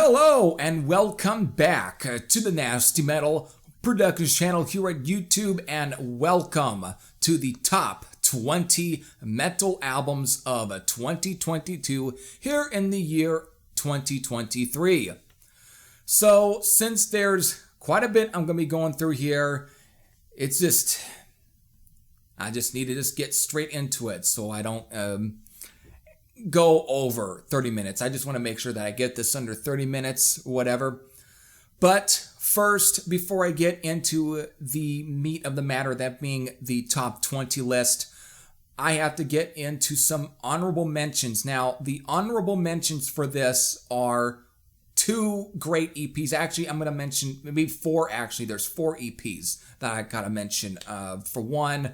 Hello and welcome back to the Nasty Metal Productions channel here at YouTube, and welcome to the top 20 metal albums of 2022 here in the year 2023. So since there's quite a bit I'm going to be going through here, I just need to get straight into it so I don't go over 30 minutes. I just want to make sure that I get this under 30 minutes, whatever. But first, before I get into the meat of the matter, that being the top 20 list, I have to get into some honorable mentions. Now, the honorable mentions for this are two great EPs. Actually, I'm going to mention maybe four. Actually, there's four EPs that I got to mention. For one,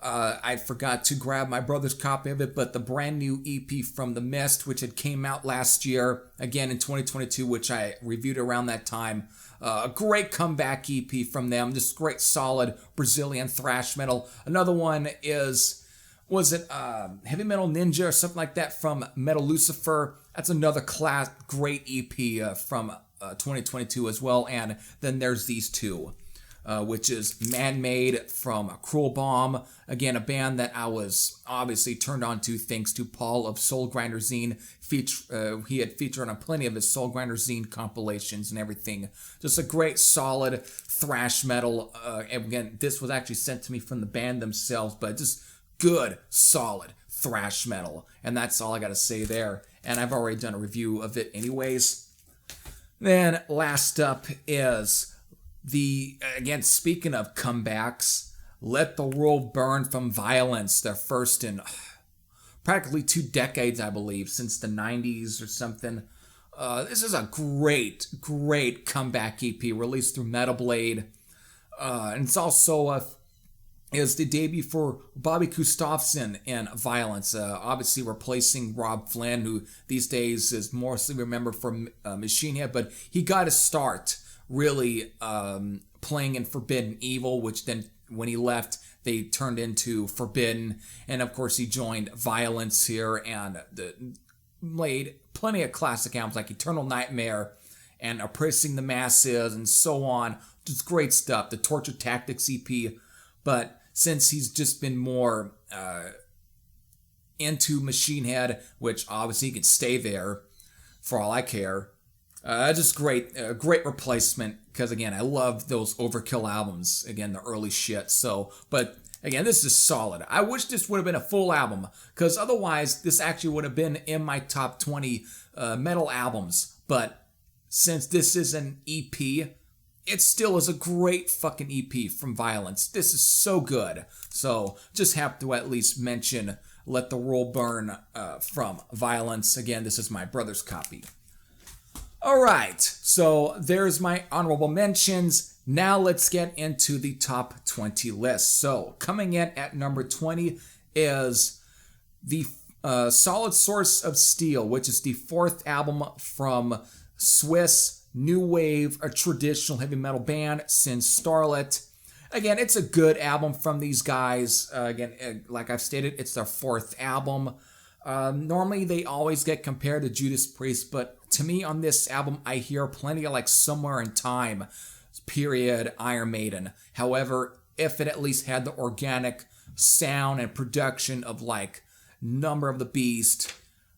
I forgot to grab my brother's copy of it, but the brand new EP from The Mist, which had came out last year, again in 2022, which I reviewed around that time. A great comeback EP from them, just great solid Brazilian thrash metal. Another one was it Heavy Metal Ninja or something like that from Metal Lucifer? That's another great EP from 2022 as well. And then there's these two. Which is Man-Made from Cruel Bomb. Again, a band that I was obviously turned on to thanks to Paul of Soul Grinder Zine. He had featured on plenty of his Soul Grinder Zine compilations and everything. Just a great, solid thrash metal. Again, this was actually sent to me from the band themselves, but just good, solid thrash metal. And that's all I got to say there. And I've already done a review of it anyways. Then last up is again, speaking of comebacks, Let the World Burn from Violence, their first in practically 2 decades, I believe, since the 90s or something. This is a great comeback EP released through Metal Blade. And it's also is the debut for Bobby Gustafsson in Violence, obviously replacing Rob Flynn, who these days is mostly remembered from Machine Head, but he got a start really playing in Forbidden Evil, which then when he left they turned into Forbidden, and of course he joined Violence here and made plenty of classic albums like Eternal Nightmare and Oppressing the Masses and so on. Just great stuff. The Torture Tactics EP. But since he's just been more into Machine Head, which obviously he can stay there for all I care, just great replacement, because again, I love those Overkill albums, again, the early shit. So, but again, this is solid. I wish this would have been a full album, because otherwise this actually would have been in my top 20 metal albums. But since this is an EP, it still is a great fucking EP from Violence. This is so good. So just have to at least mention Let the World Burn from Violence. Again, this is my brother's copy. Alright, so there's my honorable mentions. Now let's get into the top 20 list. So coming in at number 20 is the Solid Source of Steel, which is the 4th album from Swiss new wave, a traditional heavy metal band since STARLETT. Again, it's a good album from these guys. Again, like I've stated, it's their 4th album. Normally they always get compared to Judas Priest, but to me on this album I hear plenty of like Somewhere in Time, period, Iron Maiden. However, if it at least had the organic sound and production of like Number of the Beast,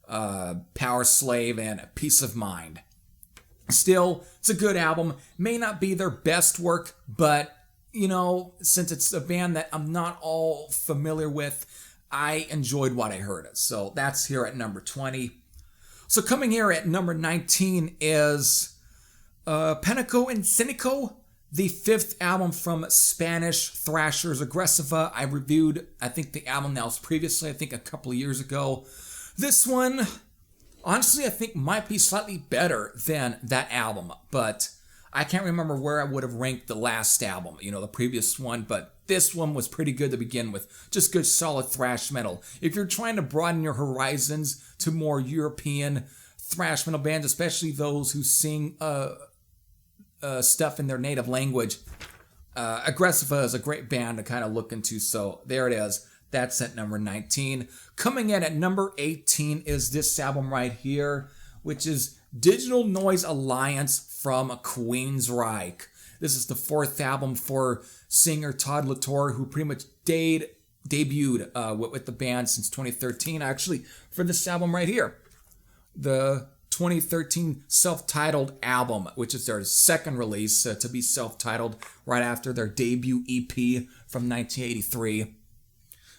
Power Slave, and Peace of Mind. Still, it's a good album. May not be their best work, but you know, since it's a band that I'm not all familiar with, I enjoyed what I heard. So that's here at number 20. So coming here at number 19 is Panico and Cynico, the 5th album from Spanish thrashers Agresiva. I reviewed, I think, the album that was previously, I think a couple of years ago. This one, honestly, I think might be slightly better than that album, but I can't remember where I would have ranked the last album, you know, the previous one, but this one was pretty good to begin with. Just good, solid thrash metal. If you're trying to broaden your horizons to more European thrash metal bands, especially those who sing stuff in their native language, Agresiva is a great band to kind of look into, so there it is. That's at number 19. Coming in at number 18 is this album right here, which is Digital Noise Alliance from QUEENSRYCHE. This is the 4th album for singer Todd La Torre, who pretty much debuted with the band since 2013. Actually, for this album right here, the 2013 self-titled album, which is their 2nd release to be self-titled right after their debut EP from 1983.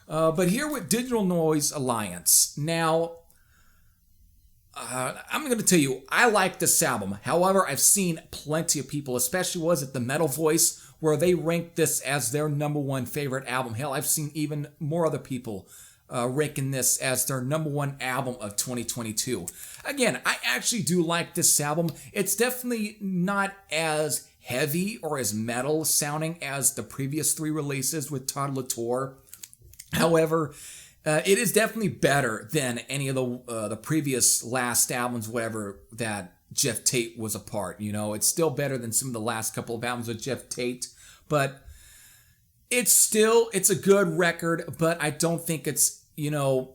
But here with Digital Noise Alliance. Now, I'm going to tell you, I like this album. However, I've seen plenty of people, especially was it the Metal Voice, where they ranked this as their #1 favorite album. Hell, I've seen even more other people ranking this as their #1 album of 2022. Again, I actually do like this album. It's definitely not as heavy or as metal sounding as the previous 3 releases with Todd La Torre. However, it is definitely better than any of the previous last albums, whatever, that Jeff Tate was a part. You know, it's still better than some of the last couple of albums with Jeff Tate, but it's a good record, but I don't think it's, you know,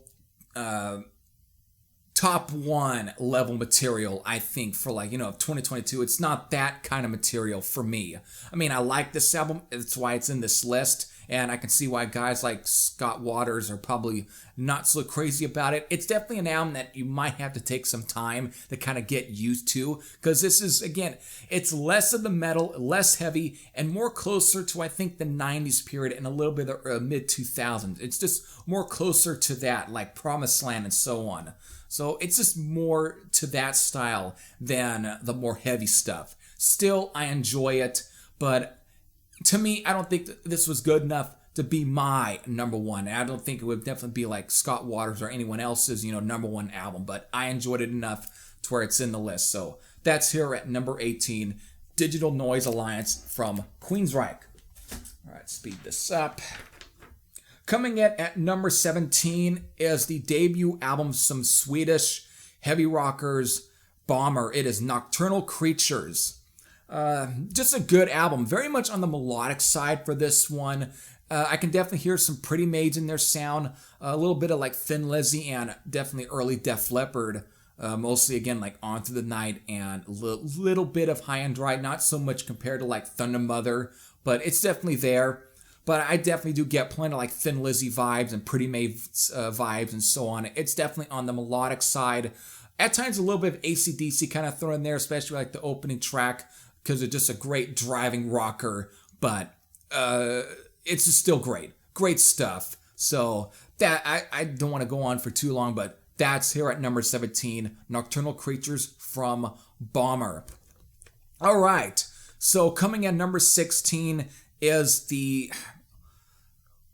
top 1 level material, I think, for, like, you know, 2022. It's not that kind of material for me. I mean, I like this album. That's why it's in this list. And I can see why guys like Scott Waters are probably not so crazy about it. It's definitely an album that you might have to take some time to kind of get used to. Because this is, again, it's less of the metal, less heavy, and more closer to, I think, the 90s period and a little bit of the mid-2000s. It's just more closer to that, like Promised Land and so on. So it's just more to that style than the more heavy stuff. Still, I enjoy it, but to me, I don't think that this was good enough to be my #1. I don't think it would definitely be like Scott Waters or anyone else's, you know, #1 album, but I enjoyed it enough to where it's in the list. So that's here at number 18, Digital Noise Alliance from QUEENSRYCHE. All right, speed this up. Coming in at number 17 is the debut album of some Swedish heavy rockers, Bomber. It is Nocturnal Creatures. Just a good album, very much on the melodic side for this one. I can definitely hear some Pretty Maids in their sound, a little bit of like Thin Lizzy and definitely early Def Leppard, mostly again like On Through the Night and a little bit of High and Dry, not so much compared to like Thunder Mother, but it's definitely there. But I definitely do get plenty of like Thin Lizzy vibes and Pretty Maids vibes and so on. It's definitely on the melodic side. At times a little bit of AC/DC kind of thrown in there, especially like the opening track, because it's just a great driving rocker, but it's just still great stuff. So that I don't want to go on for too long, but that's here at number 17, Nocturnal Creatures from Bomber. All right, so coming at number 16 is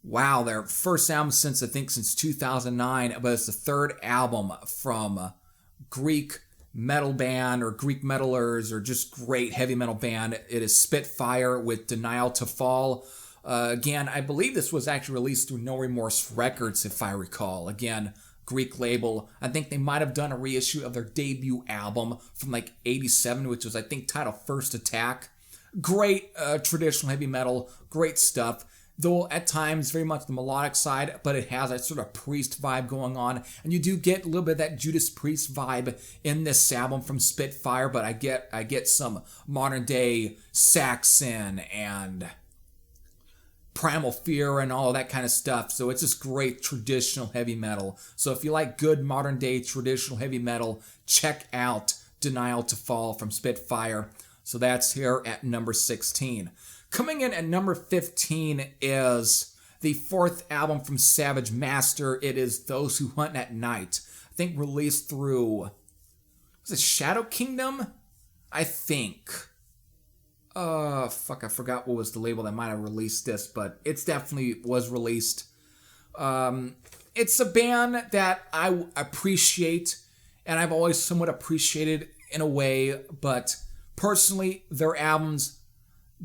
their first album since 2009, but it's the 3rd album from Greek metal band or Greek metalers or just great heavy metal band. It is Spitfire with Denial to Fall. Again, I believe this was actually released through No Remorse Records, if I recall. Again, Greek label. I think they might have done a reissue of their debut album from like 87, which was, I think, titled First Attack. Great traditional heavy metal, great stuff. Though at times very much the melodic side, but it has that sort of Priest vibe going on. And you do get a little bit of that Judas Priest vibe in this album from Spitfire, but I get some modern day Saxon and Primal Fear and all of that kind of stuff. So it's just great traditional heavy metal. So if you like good modern day traditional heavy metal, check out Denial to Fall from Spitfire. So that's here at number 16. Coming in at number 15 is the 4th album from Savage Master. It is Those Who Hunt at Night. I think released through, was it Shadow Kingdom? I think. I forgot what was the label that might have released this, but it's definitely was released. It's a band that I appreciate, and I've always somewhat appreciated in a way, but personally, their albums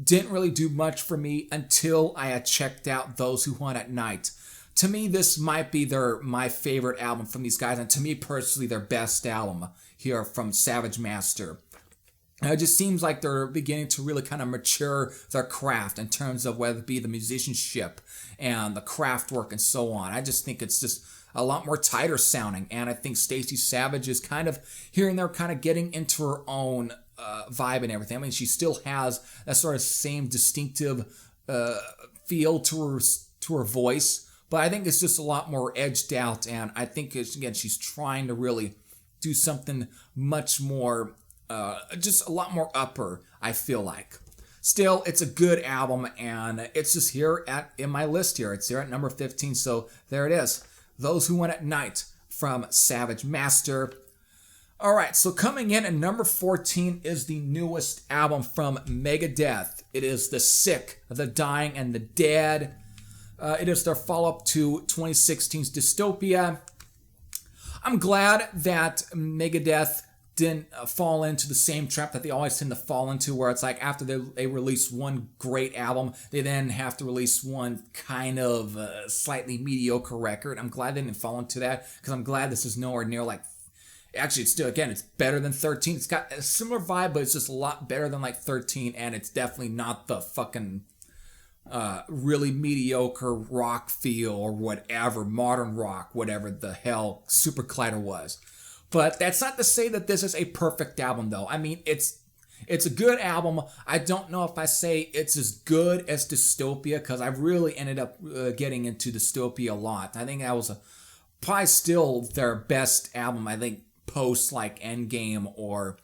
didn't really do much for me until I had checked out Those Who Hunt at Night. To me, this might be my favorite album from these guys, and to me personally, their best album here from Savage Master. It just seems like they're beginning to really kind of mature their craft in terms of whether it be the musicianship and the craft work and so on. I just think it's just a lot more tighter sounding, and I think Stacey Savage is kind of here and there kind of getting into her own vibe and everything. I mean, she still has that sort of same distinctive feel to her voice, but I think it's just a lot more edged out, and I think again she's trying to really do something much more, just a lot more upper, I feel like. Still, it's a good album, and it's just here in my list here. It's here at number 15, so there it is. Those Who Went at Night from Savage Master. Alright, so coming in at number 14 is the newest album from Megadeth. It is The Sick, The Dying, and The Dead. It is their follow-up to 2016's Dystopia. I'm glad that Megadeth didn't fall into the same trap that they always tend to fall into, where it's like after they release one great album, they then have to release one kind of slightly mediocre record. I'm glad they didn't fall into that, because I'm glad this is nowhere near like, actually it's still, again, it's better than 13. It's got a similar vibe, but it's just a lot better than like 13, and it's definitely not the fucking really mediocre rock feel or whatever, modern rock, whatever the hell Super Collider was. But that's not to say that this is a perfect album, though. I mean, it's a good album. I don't know if I say it's as good as Dystopia, because I really ended up getting into Dystopia a lot. I think that was probably still their best album, I think, post like Endgame or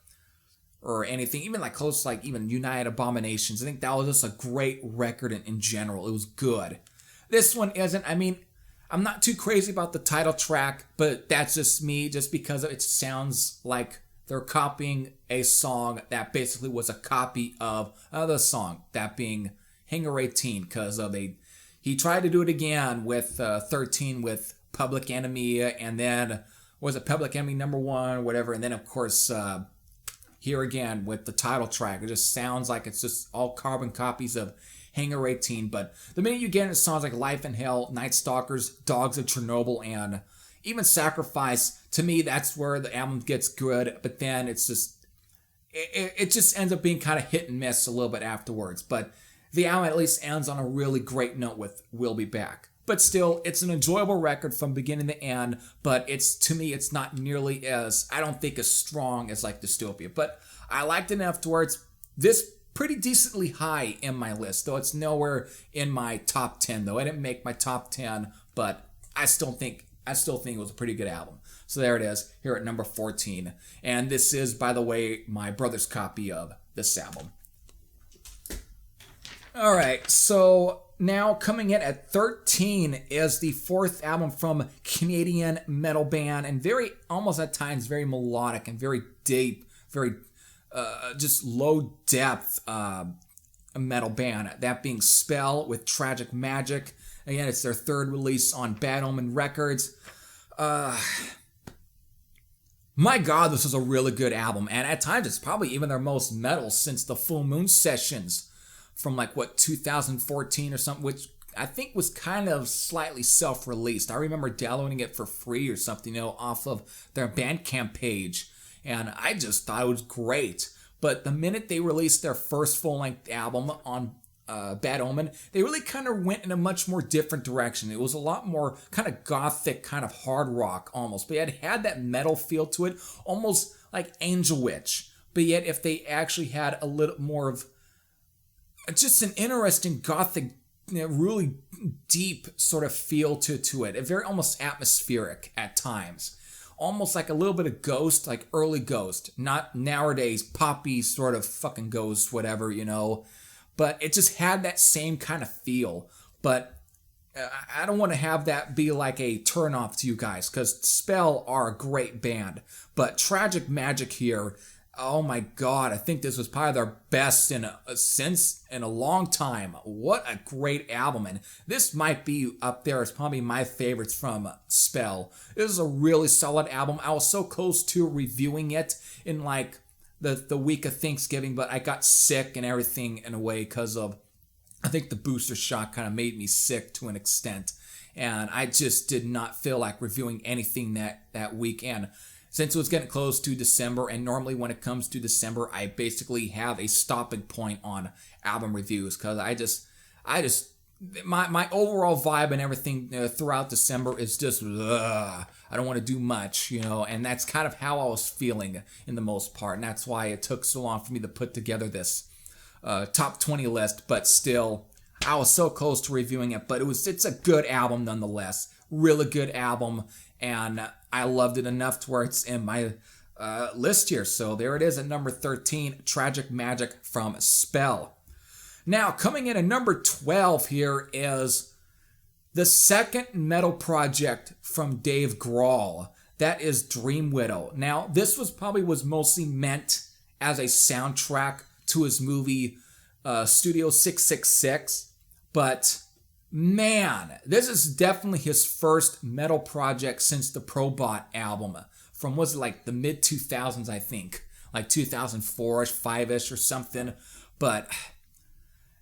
anything, even like close to like even United Abominations. I think that was just a great record in general. It was good. This one isn't. I mean, I'm not too crazy about the title track, but that's just me, just because it sounds like they're copying a song that basically was a copy of another song, that being Hangar 18, because he tried to do it again with 13 with Public Enemy, and then was it Public Enemy #1 or whatever, and then of course here again with the title track. It just sounds like it's just all carbon copies of Hangar 18, but the minute you get into songs like Life in Hell, Night Stalkers, Dogs of Chernobyl, and even Sacrifice, to me that's where the album gets good, but then it's just, it just ends up being kind of hit and miss a little bit afterwards, but the album at least ends on a really great note with We'll Be Back. But still, it's an enjoyable record from beginning to end, but to me, it's not nearly as, I don't think, as strong as like Dystopia, but I liked it enough to where it's this pretty decently high in my list, though it's nowhere in my top 10, though. I didn't make my top 10, but I still think it was a pretty good album. So there it is, here at number 14. And this is, by the way, my brother's copy of this album. Alright, so now coming in at 13 is the fourth album from Canadian metal band, and very, almost at times, very melodic and very deep, very just low depth metal band, that being Spell with Tragic Magic. Again, it's their third release on Bad Omen Records. My God, this is a really good album, and at times it's probably even their most metal since the Full Moon Sessions from like, what, 2014 or something, which I think was kind of slightly self-released. I remember downloading it for free or something, off of their Bandcamp page, and I just thought it was great. But the minute they released their first full-length album on Bad Omen, they really kind of went in a much more different direction. It was a lot more kind of gothic, kind of hard rock almost, but it had that metal feel to it, almost like Angel Witch. But yet if they actually had a little more of just an interesting gothic, really deep sort of feel to it. Very almost atmospheric at times. Almost like a little bit of Ghost, like early Ghost. Not nowadays poppy sort of fucking Ghost, whatever, But it just had that same kind of feel. But I don't want to have that be like a turn-off to you guys, because Spell are a great band. But Tragic Magic here, oh my God, I think this was probably their best in a long time. What a great album, and this might be up there as probably my favorites from Spell. This is a really solid album. I was so close to reviewing it in like the week of Thanksgiving, but I got sick and everything in a way because of, I think the booster shot kind of made me sick to an extent, and I just did not feel like reviewing anything that weekend. Since it was getting close to December, and normally when it comes to December, I basically have a stopping point on album reviews, because I just my overall vibe and everything throughout December is just, I don't want to do much, you know, and that's kind of how I was feeling in the most part, and that's why it took so long for me to put together this top 20 list, but still, I was so close to reviewing it, but it's a good album nonetheless, really good album, and I loved it enough to where it's in my list here. So there it is at number 13, Tragic Magic from Spell. Now, coming in at number 12 here is the second metal project from Dave Grohl. That is Dream Widow. Now, this was mostly meant as a soundtrack to his movie Studio 666, but man, this is definitely his first metal project since the Probot album from, was it like the mid-2000s, I think, like 2004-ish, 5-ish or something, but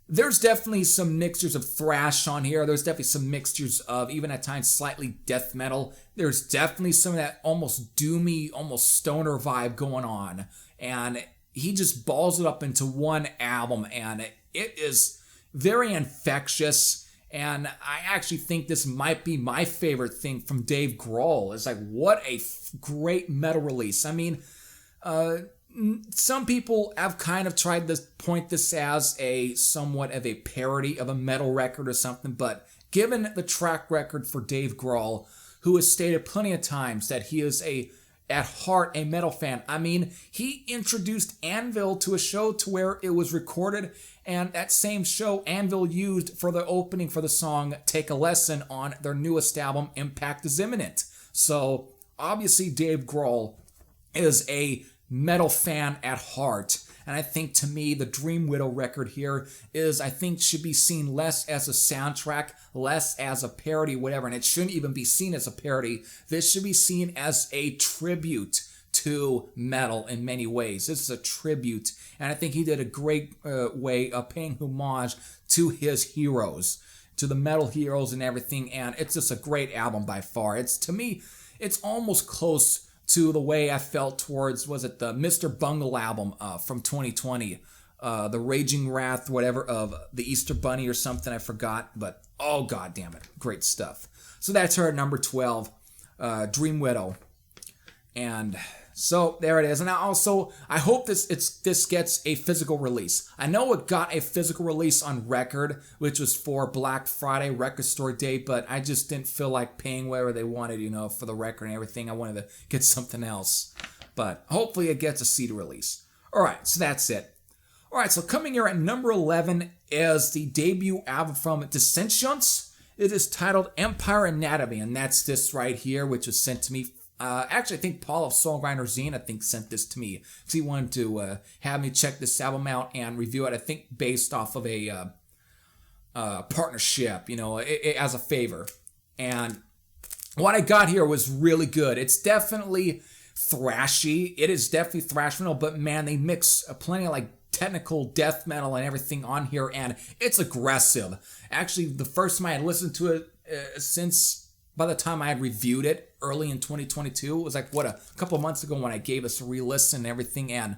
there's definitely some mixtures of thrash on here. There's definitely some mixtures of, even at times, slightly death metal. There's definitely some of that almost doomy, almost stoner vibe going on. And he just balls it up into one album, and it is very infectious. And I actually think this might be my favorite thing from Dave Grohl. It's like, what a great metal release. I mean, some people have kind of tried to point this as a somewhat of a parody of a metal record or something, but given the track record for Dave Grohl, who has stated plenty of times that he is at heart a metal fan. I mean, he introduced Anvil to a show to where it was recorded, and that same show Anvil used for the opening for the song Take a Lesson on their newest album, Impact is Imminent. So obviously Dave Grohl is a metal fan at heart, and I think, to me, the Dream Widow record here should be seen less as a soundtrack, less as a parody, whatever, and it shouldn't even be seen as a parody. This should be seen as a tribute to metal in many ways. This is a tribute, and I think he did a great way of paying homage to his heroes, to the metal heroes and everything, and it's just a great album by far. To me, it's almost close to the way I felt towards, was it the Mr. Bungle album from 2020, the Raging Wrath, whatever, of the Easter Bunny or something, I forgot, but oh god damn it, great stuff. So that's her at number 12, Dream Widow. And so there it is. And I hope this gets a physical release. I know it got a physical release on record, which was for Black Friday Record Store Day, but I just didn't feel like paying whatever they wanted, you know, for the record and everything. I wanted to get something else. But hopefully it gets a CD release. Alright, so that's it. Alright, so coming here at number 11 is the debut album from Dissentience. It is titled Empire Anatomy, and that's this right here, which was sent to me. Actually, I think Paul of Soulgrinder Zine, I think, sent this to me because he wanted to have me check this album out and review it, I think, based off of a partnership, you know, as a favor. And what I got here was really good. It's definitely thrashy. It is definitely thrash metal, but man, they mix plenty of like technical death metal and everything on here, and it's aggressive. Actually, the first time I had listened to it since by the time I had reviewed it early in 2022, it was like, a couple of months ago when I gave us a re-listen and everything, and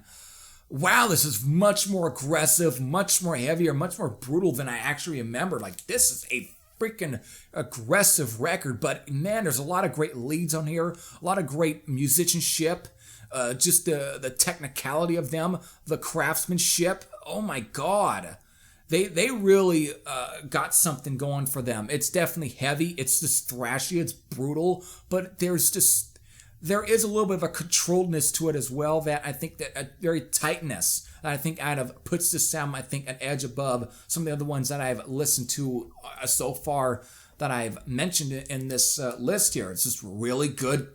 wow, this is much more aggressive, much more heavier, much more brutal than I actually remember. Like, this is a freaking aggressive record, but man, there's a lot of great leads on here, a lot of great musicianship, just the technicality of them, the craftsmanship, oh my god. They really got something going for them. It's definitely heavy. It's just thrashy. It's brutal. But there is a little bit of a controlledness to it as well. That I think that a very tightness that I think kind of puts this sound, I think, an edge above some of the other ones that I've listened to so far that I've mentioned in this list here. It's just really good,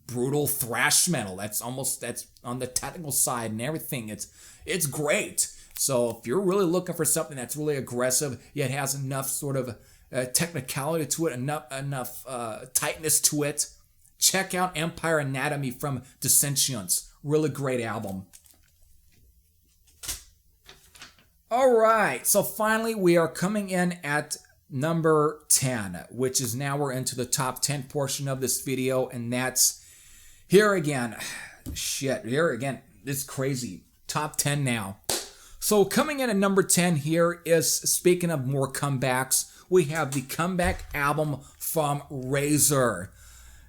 brutal thrash metal. That's on the technical side and everything. It's great. So if you're really looking for something that's really aggressive, yet has enough sort of technicality to it, enough tightness to it, check out Empire Anatomy from Dissentience. Really great album. Alright, so finally we are coming in at number 10, which is now we're into the top 10 portion of this video, and that's here again. Shit, here again. It's crazy. Top 10 now. So coming in at number 10 here is, speaking of more comebacks, we have the comeback album from Razor.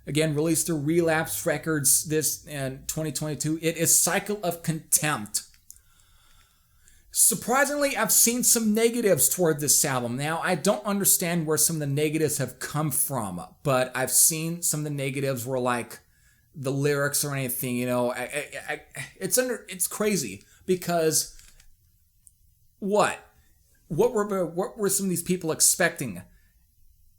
Again, released through Relapse Records this in 2022. It is Cycle of Contempt. Surprisingly, I've seen some negatives toward this album. Now, I don't understand where some of the negatives have come from, but I've seen some of the negatives were like the lyrics or anything, you know. It's crazy because what were some of these people expecting?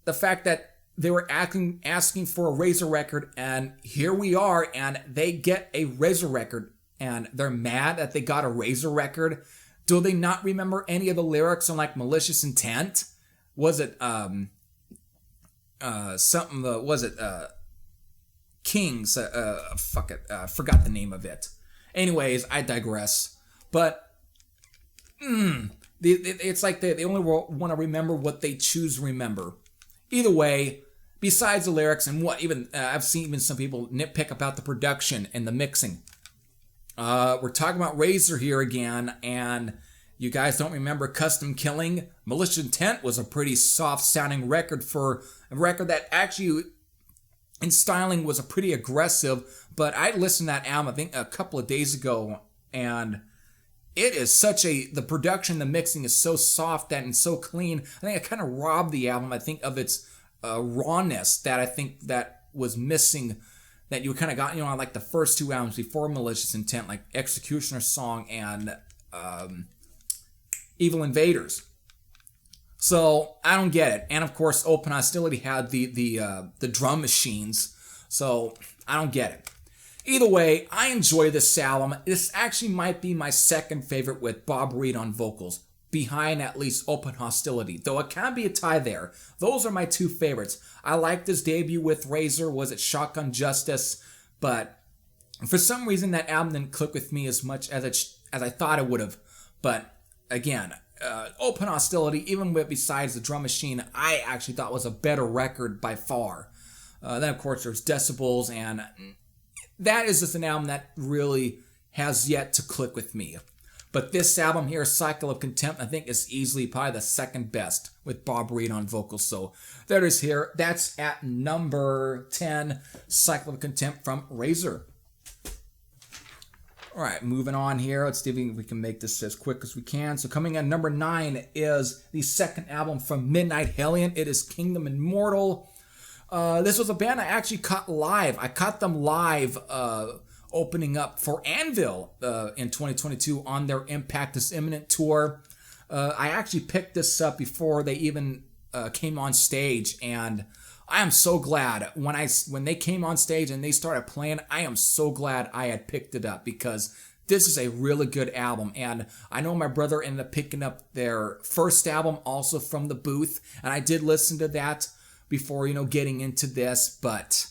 The fact that they were asking for a Razor record, and here we are, and they get a Razor record, and they're mad that they got a Razor record. Do they not remember any of the lyrics on like Malicious Intent? Was it Kings? Fuck it, forgot the name of it. Anyways, I digress. But it's like they only want to remember what they choose to remember. Either way, besides the lyrics and what even I've seen even some people nitpick about the production and the mixing. We're talking about Razor here again, and you guys don't remember Custom Killing? Malicious Intent was a pretty soft-sounding record for a record that actually, in styling, was a pretty aggressive, but I listened to that album, I think, a couple of days ago, and it is the production, the mixing is so soft and so clean. I think it kind of robbed the album, I think, of its rawness that I think that was missing, that you kind of got, you know, on like the first two albums before Malicious Intent, like Executioner Song and Evil Invaders. So I don't get it. And of course, Open Hostility had the drum machines. So I don't get it. Either way, I enjoy this album. This actually might be my second favorite with Bob Reed on vocals, behind at least Open Hostility, though it can be a tie there. Those are my two favorites. I liked his debut with Razor, was it Shotgun Justice, but for some reason that album didn't click with me as much as I thought it would have. But again, Open Hostility, even with besides the drum machine, I actually thought was a better record by far. Then of course there's Decibels, and that is just an album that really has yet to click with me. But this album here, Cycle of Contempt, I think is easily probably the second best with Bob Reed on vocals. So there it is here. That's at number 10, Cycle of Contempt from Razor. All right, moving on here. Let's see if we can make this as quick as we can. So coming at number 9 is the second album from Midnight Hellion. It is Kingdom Immortal. This was a band I actually caught live. I caught them live opening up for Anvil in 2022 on their Impact is Imminent tour. I actually picked this up before they even came on stage, and I am so glad when they came on stage and they started playing, I am so glad I had picked it up, because this is a really good album. And I know my brother ended up picking up their first album also from the booth, and I did listen to that before, you know, getting into this, but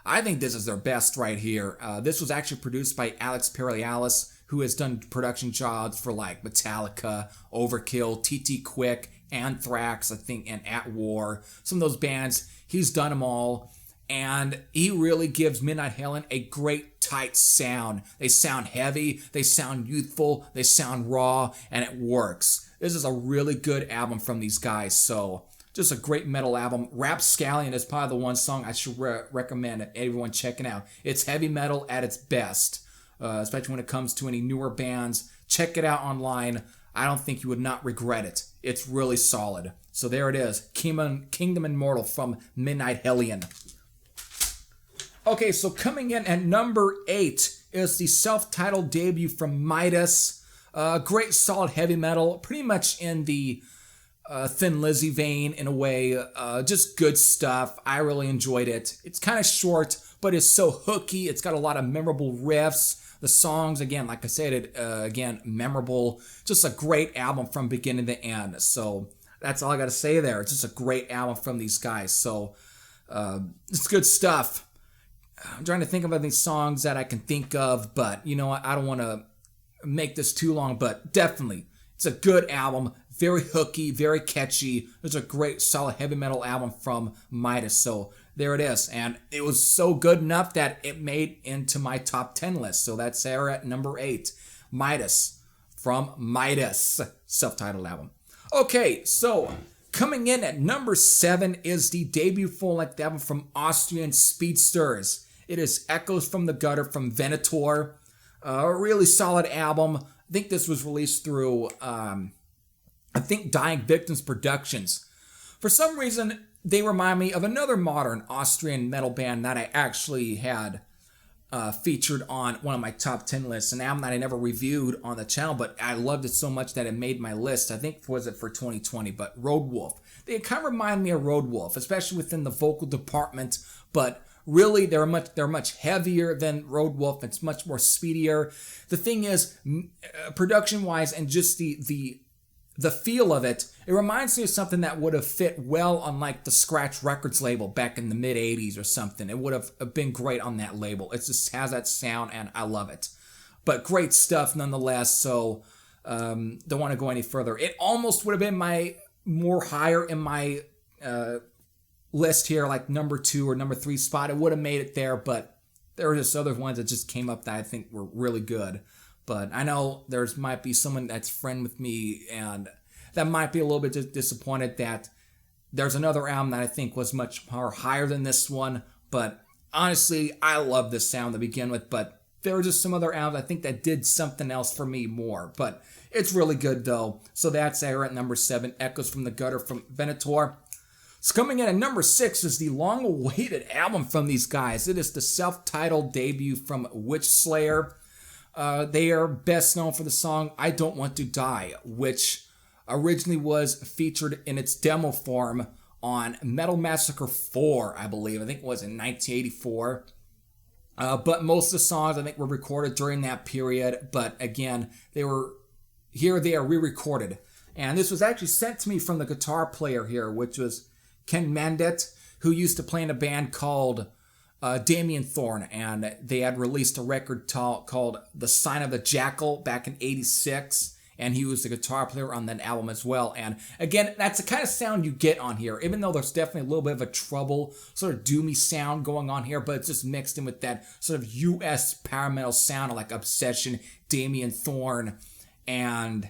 I think this is their best right here. This was actually produced by Alex Perialis, who has done production jobs for like Metallica, Overkill, TT Quick, Anthrax, I think, and At War. Some of those bands, he's done them all. And he really gives Midnight Hellion a great tight sound. They sound heavy, they sound youthful, they sound raw, and it works. This is a really good album from these guys, so just a great metal album. Rapscallion is probably the one song I should recommend everyone checking out. It's heavy metal at its best, especially when it comes to any newer bands. Check it out online. I don't think you would not regret it. It's really solid. So there it is, Kingdom Immortal from Midnight Hellion. Okay, so coming in at number 8 is the self-titled debut from Midas. Great solid heavy metal, pretty much in the Thin Lizzy vein in a way. Just good stuff. I really enjoyed it. It's kind of short, but it's so hooky. It's got a lot of memorable riffs. The songs, again, like I said, again, memorable. Just a great album from beginning to end. So that's all I got to say there. It's just a great album from these guys. So it's good stuff. I'm trying to think of any songs that I can think of, but you know what? I don't want to make this too long, but definitely it's a good album. Very hooky, very catchy. It's a great, solid heavy metal album from Midas. So there it is. And it was so good enough that it made into my top 10 list. So that's there at number 8. Midas from Midas, self-titled album. Okay, so coming in at number 7 is the debut full-length album from Austrian Speedsters. It is Echoes from the Gutter from Venator. A really solid album. I think this was released through, Dying Victims Productions. For some reason, they remind me of another modern Austrian metal band that I actually had featured on one of my top 10 lists, an album that I never reviewed on the channel, but I loved it so much that it made my list. I think was it for 2020, but Roadwolf. They kind of remind me of Roadwolf, especially within the vocal department, but really they're much heavier than Roadwolf. It's much more speedier. The thing is, production-wise and just the feel of it, it reminds me of something that would have fit well on like the Scratch Records label back in the mid 80s or something. It would have been great on that label. It just has that sound and I love it. But great stuff nonetheless, so don't want to go any further. It almost would have been more higher in my list here, like number 2 or number 3 spot. It would have made it there, but there were just other ones that just came up that I think were really good. But I know there's might be someone that's friend with me and that might be a little bit disappointed that there's another album that I think was much more higher than this one. But honestly, I love this sound to begin with. But there were just some other albums I think that did something else for me more. But it's really good though. So that's there at number 7, Echoes from the Gutter from Venator. So coming in at number 6 is the long-awaited album from these guys. It is the self-titled debut from Witchslayer. They are best known for the song I Don't Want to Die, which originally was featured in its demo form on Metal Massacre 4, I believe. I think it was in 1984. But most of the songs, I think, were recorded during that period. But again, they are re-recorded. And this was actually sent to me from the guitar player here, which was Ken Mandet, who used to play in a band called Damien Thorn, and they had released a record called The Sign of the Jackal back in '86, and he was the guitar player on that album as well. And again, that's the kind of sound you get on here, even though there's definitely a little bit of a trouble, sort of doomy sound going on here, but it's just mixed in with that sort of US power metal sound like Obsession, Damien Thorn, and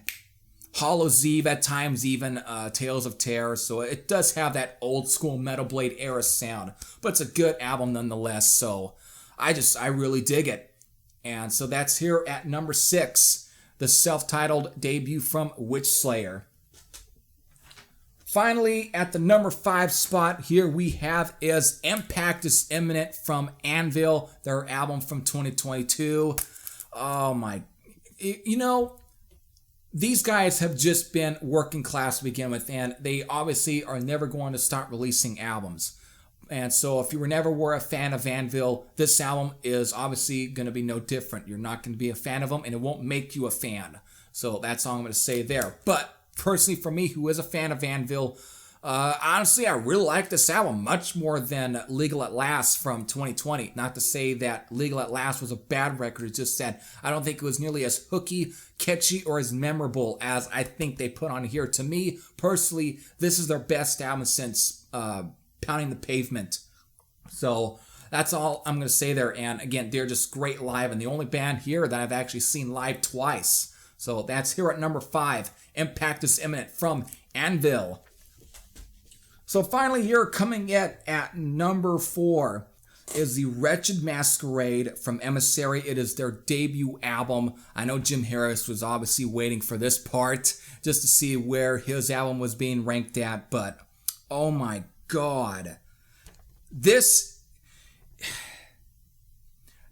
Hollow's Eve, at times even Tales of Terror. So it does have that old school Metal Blade era sound, but it's a good album nonetheless. So I really dig it. And so that's here at number 6, the self-titled debut from Witchslayer. Finally, at the number 5 spot, here we have is Impact is Imminent from Anvil, their album from 2022. Oh my, these guys have just been working class to begin with, and they obviously are never going to start releasing albums. And so if you never were a fan of Anvil, this album is obviously going to be no different. You're not going to be a fan of them, and it won't make you a fan. So that's all I'm going to say there. But personally, for me, who is a fan of Anvil, honestly, I really like this album much more than Legal at Last from 2020. Not to say that Legal at Last was a bad record, it's just that I don't think it was nearly as hooky, catchy, or as memorable as I think they put on here. To me, personally, this is their best album since Pounding the Pavement. So that's all I'm going to say there. And again, they're just great live, and the only band here that I've actually seen live twice. So that's here at number 5, Impact is Imminent from Anvil. So finally here, coming in at number 4 is the Wretched Masquerade from Emissary. It is their debut album. I know Jim Harris was obviously waiting for this part just to see where his album was being ranked at, but oh my god.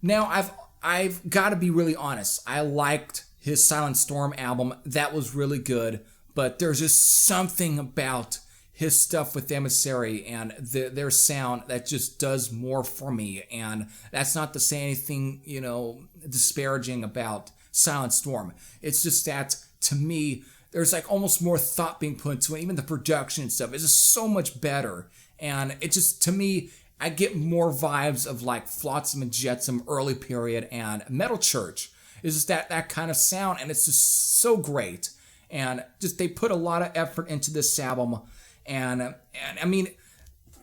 Now I've got to be really honest. I liked his Silent Storm album. That was really good, but there's just something about his stuff with Emissary and their sound that just does more for me. And that's not to say anything, disparaging about Silent Storm. It's just that, to me, there's like almost more thought being put into it. Even the production and stuff is just so much better. And it just, to me, I get more vibes of like Flotsam and Jetsam early period and Metal Church. It's just that kind of sound, and it's just so great. And just they put a lot of effort into this album. And I mean,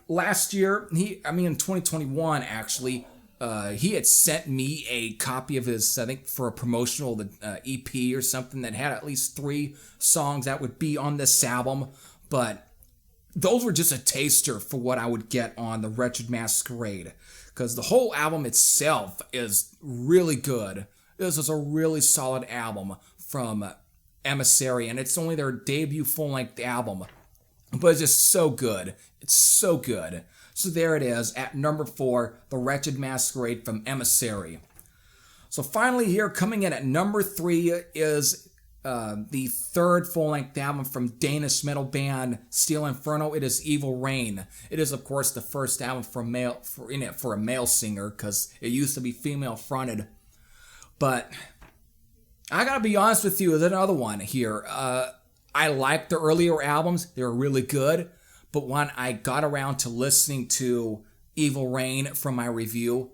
last year, in 2021, actually, He had sent me a copy of his, I think for a promotional EP or something that had at least 3 songs that would be on this album, but those were just a taster for what I would get on the Wretched Masquerade, because the whole album itself is really good. This is a really solid album from Emissary, and it's only their debut full-length album, but it's just so good. It's so good. So there it is at number 4, The Wretched Masquerade from Emissary. So finally here, coming in at number 3 is the 3rd full-length album from Danish metal band Steel Inferno. It is Evil Reign. It is, of course, the first album for a male singer, because it used to be female-fronted. But I gotta be honest with you, there's another one here. I liked the earlier albums. They were really good. But when I got around to listening to Evil Reign from my review,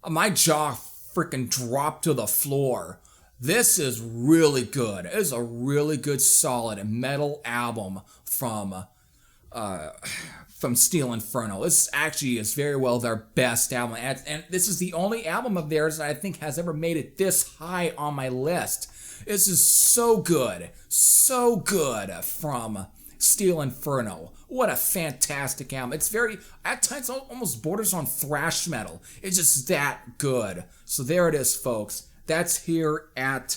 my jaw freaking dropped to the floor. This is really good. It is a really good, solid metal album from Steel Inferno. This actually is very well their best album. And this is the only album of theirs that I think has ever made it this high on my list. This is so good from Steel Inferno. What a fantastic album. It's very, at times, almost borders on thrash metal. It's just that good. So there it is, folks. That's here at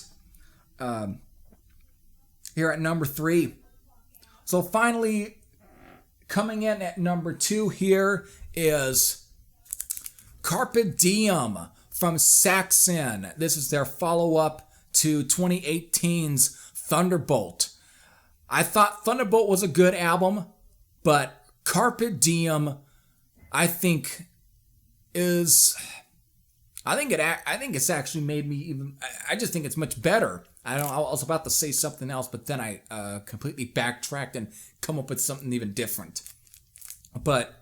number 3. So finally, coming in at number 2 here is Carpe Diem from SAXON. This is their follow-up to 2018's Thunderbolt. I thought Thunderbolt was a good album, but Carpe Diem, I think it's actually made me even. I just think it's much better. I was about to say something else, but then I completely backtracked and come up with something even different. But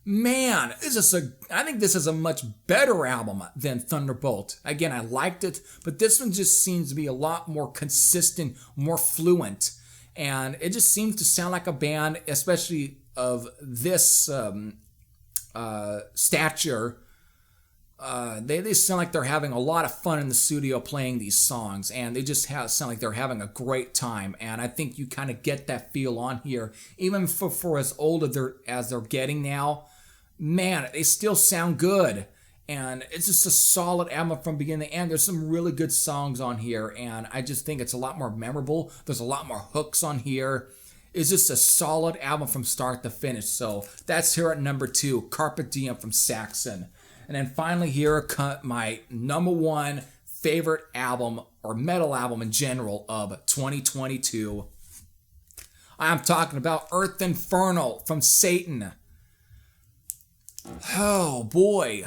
man, I think this is a much better album than Thunderbolt. Again, I liked it, but this one just seems to be a lot more consistent, more fluent. And it just seems to sound like a band, especially of this stature. They sound like they're having a lot of fun in the studio playing these songs, and they just sound like they're having a great time. And I think you kind of get that feel on here, even for as old as they're getting now. Man, they still sound good. And it's just a solid album from beginning to end. There's some really good songs on here, and I just think it's a lot more memorable. There's a lot more hooks on here. It's just a solid album from start to finish. So that's here at number 2, Carpe Diem from SAXON. And then finally here, my number 1 favorite album, or metal album in general, of 2022. I'm talking about Earth Infernal from Satan. Oh boy.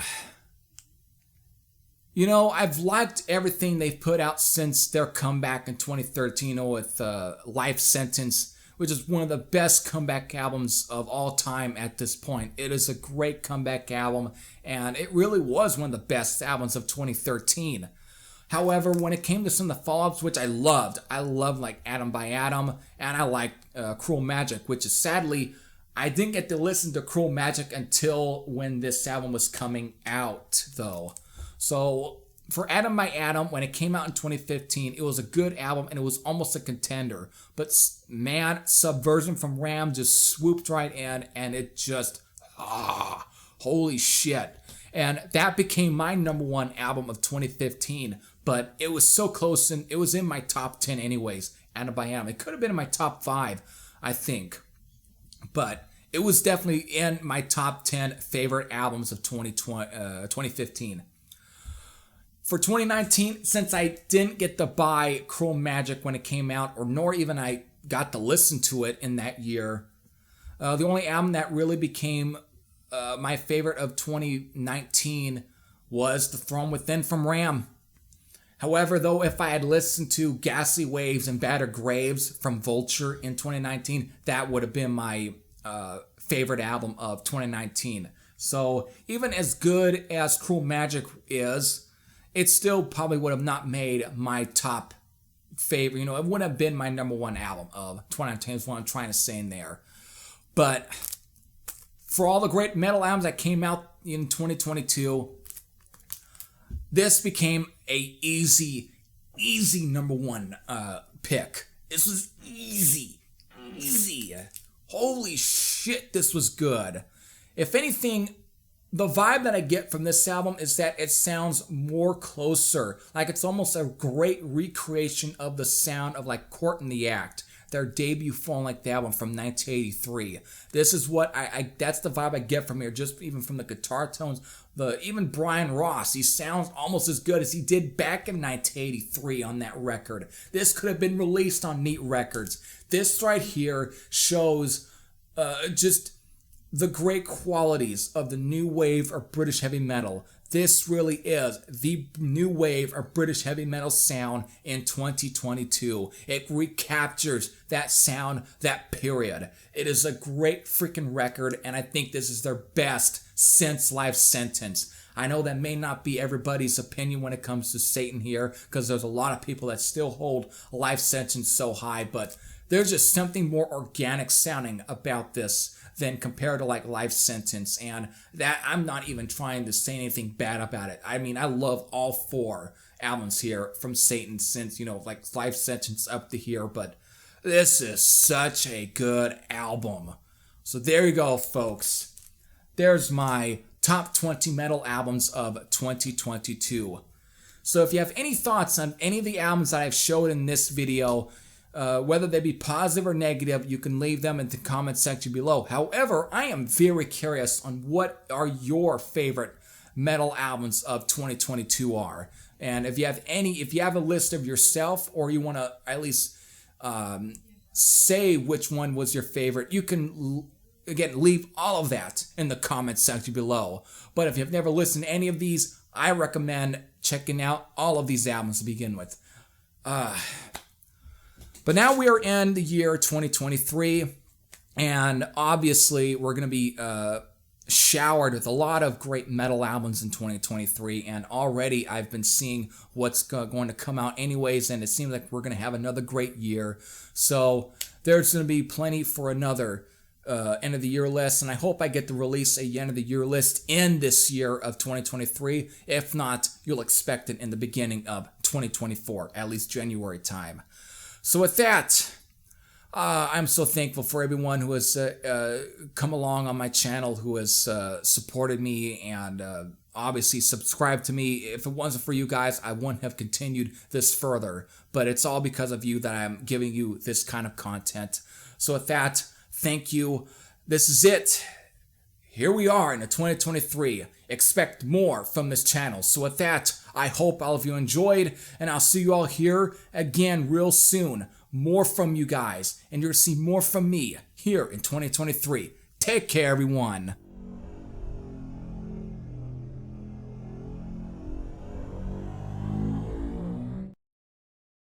You know, I've liked everything they've put out since their comeback in 2013 with Life Sentence, which is one of the best comeback albums of all time at this point. It is a great comeback album, and it really was one of the best albums of 2013. However, when it came to some of the follow-ups, which I loved like Atom by Atom, and I liked Cruel Magic, which is sadly, I didn't get to listen to Cruel Magic until when this album was coming out, though. So for Atom by Atom, when it came out in 2015, it was a good album and it was almost a contender. But man, Subversion from Ram just swooped right in, and it just, holy shit. And that became my number 1 album of 2015. But it was so close, and it was in my top 10 anyways, Atom by Atom. It could have been in my top 5, I think. But it was definitely in my top 10 favorite albums of 2015. For 2019, since I didn't get to buy Cruel Magic when it came out, nor even I got to listen to it in that year, the only album that really became my favorite of 2019 was The Throne Within from Ram. However, though, if I had listened to Ghastly Waves and Battered Graves from Vulture in 2019, that would have been my favorite album of 2019. So even as good as Cruel Magic is, it still probably would have not made my top favorite. You know, it wouldn't have been my number 1 album of 2019 is what I'm trying to say in there. But for all the great metal albums that came out in 2022, this became a easy #1 pick. This was easy. Holy shit, this was good. If anything, the vibe that I get from this album is that it sounds more closer. Like it's almost a great recreation of the sound of like Court in the Act, their debut full-length album from 1983. This is what that's the vibe I get from here, just even from the guitar tones. Even Brian Ross, he sounds almost as good as he did back in 1983 on that record. This could have been released on Neat Records. This right here shows just the great qualities of the new wave of British heavy metal. This really is the new wave of British heavy metal sound in 2022. It recaptures that sound, that period. It is a great freaking record, and I think this is their best since Life Sentence. I know that may not be everybody's opinion when it comes to Satan here, because there's a lot of people that still hold Life Sentence so high, but there's just something more organic sounding about this than compared to like Life Sentence, and that I'm not even trying to say anything bad about it. I mean, I love all 4 albums here from Satan since, you know, like Life Sentence up to here, but this is such a good album. So there you go, folks. There's my top 20 metal albums of 2022. So if you have any thoughts on any of the albums that I've showed in this video, whether they be positive or negative, you can leave them in the comment section below. However, I am very curious on what are your favorite metal albums of 2022 are. And if you have a list of yourself, or you want to at least say which one was your favorite, you can, again, leave all of that in the comment section below. But if you've never listened to any of these, I recommend checking out all of these albums to begin with. But now we are in the year 2023, and obviously we're going to be showered with a lot of great metal albums in 2023, and already I've been seeing what's going to come out anyways, and it seems like we're going to have another great year. So there's going to be plenty for another end of the year list, and I hope I get to release a end of the year list in this year of 2023. If not, you'll expect it in the beginning of 2024, at least January time. So with that, I'm so thankful for everyone who has come along on my channel, who has supported me and obviously subscribed to me. If it wasn't for you guys, I wouldn't have continued this further. But it's all because of you that I'm giving you this kind of content. So with that, thank you. This is it. Here we are in 2023. Expect more from this channel. So with that, I hope all of you enjoyed, and I'll see you all here again real soon. More from you guys, and you're going to see more from me here in 2023. Take care, everyone.